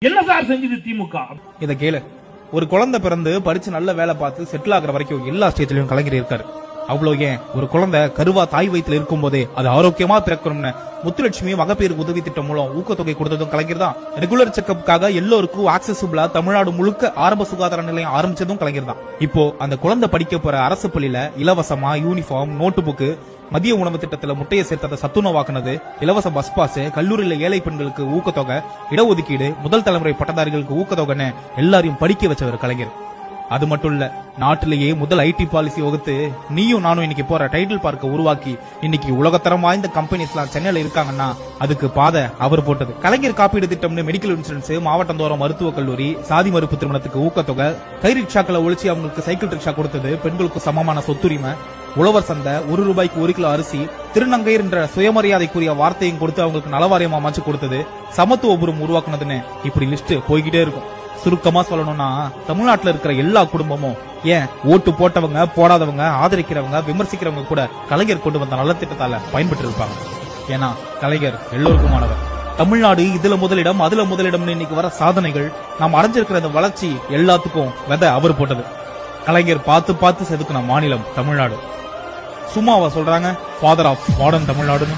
என்ன சார் செஞ்சது திமுக? இத கேளு. ஒரு குழந்தை பிறந்து படிச்சு நல்ல வேலை பார்த்து செட்டில் ஆகுற வரைக்கும் எல்லா ஸ்டேஜ்லயும் கலைஞர் இருக்காரு. அவ்வளவு ஏன், ஒரு குழந்தை கருவா தாய் வயிற்றுல இருக்கும் போதே அது ஆரோக்கியமா பிறக்கணும்னு முத்துலட்சுமி மகப்பேறு உதவி திட்டம் மூலம் ஊக்கத்தொகை கொடுத்ததும் கலைஞர் தான். ரெகுலர் செக்அப்காக எல்லோருக்கும் ஆக்சசிபிளா தமிழ்நாடு முழுக்க ஆரம்ப சுகாதார நிலையம் ஆரம்பிச்சதும் கலைஞர் தான். இப்போ அந்த குழந்தை படிக்க போற அரசு பள்ளியில இலவசமா யூனிஃபார்ம், நோட்டு புக்கு, மதிய உணவு திட்டத்துல முட்டையை சேர்த்ததை சத்துணவாக்குனது, இலவச பஸ் பாஸ், கல்லூரியில ஏழை பெண்களுக்கு ஊக்கத்தொகை, இடஒதுக்கீடு, முதல் தலைமுறை பட்டதாரிகளுக்கு ஊக்கத்தொகைன்னு எல்லாரையும் படிக்க வச்சவர் கலைஞர். அது மட்டும் இல்ல, நாட்டிலேயே முதல் ஐடி பாலிசி வகுத்து நீயும் நானும் இன்னைக்கு போற டைட்டில் பார்க்க உருவாக்கி இன்னைக்கு உலகத்தரம் வாய்ந்த கம்பெனிஸ் எல்லாம் சென்னையில இருக்காங்கன்னா அதுக்கு பாதை அவர் போட்டது. கலைஞர் காப்பீடு திட்டம்னு மெடிக்கல் இன்சூரன்ஸ், மாவட்டந்தோறும் மருத்துவக் கல்லூரி, சாதி மறுப்பு திருமணத்துக்கு ஊக்கத்தொகை, கை ரிக்ஷாக்களை ஒழிச்சு அவங்களுக்கு சைக்கிள் ரிக்ஷா கொடுத்தது, பெண்களுக்கு சமமான சொத்துரிமை, உழவர் சந்தை, 1 ரூபாய்க்கு 1 கிலோ அரிசி, திருநங்கையர் என்ற சுயமரியாதைக்குரிய வார்த்தையும் கொடுத்து அவங்களுக்கு நலவாரியம் அமைச்சு கொடுத்தது, சமத்துவபுரம் உருவாக்குனதுன்னு இப்படி லிஸ்ட் போய்கிட்டே இருக்கும். சுருக்கமா சொல்லணும்னா தமிழ்நாட்டுல இருக்கிற எல்லா குடும்பமும், ஏன் ஓட்டு போட்டவங்க, போடாதவங்க, ஆதரிக்கிறவங்க, விமர்சிக்கிறவங்க கூட கலைஞர் கொண்டு வந்த நல்ல திட்டத்தால பயன்பட்டு இருப்பாங்க. ஏன்னா கலைஞர் எல்லோருக்குமானவர். தமிழ்நாடு இதுல முதலிடம், அதுல முதலிடம்னு இன்னைக்கு வர சாதனைகள், நாம் அடைஞ்சிருக்கிற இந்த வளர்ச்சி எல்லாத்துக்கும் விதை அவர் போட்டது. கலைஞர் பார்த்து பார்த்து செதுக்கின மாநிலம் தமிழ்நாடு. சும்மாவா சொல்றாங்க ஃபாதர் ஆஃப் மாடர்ன் தமிழ்நாடுன்னு?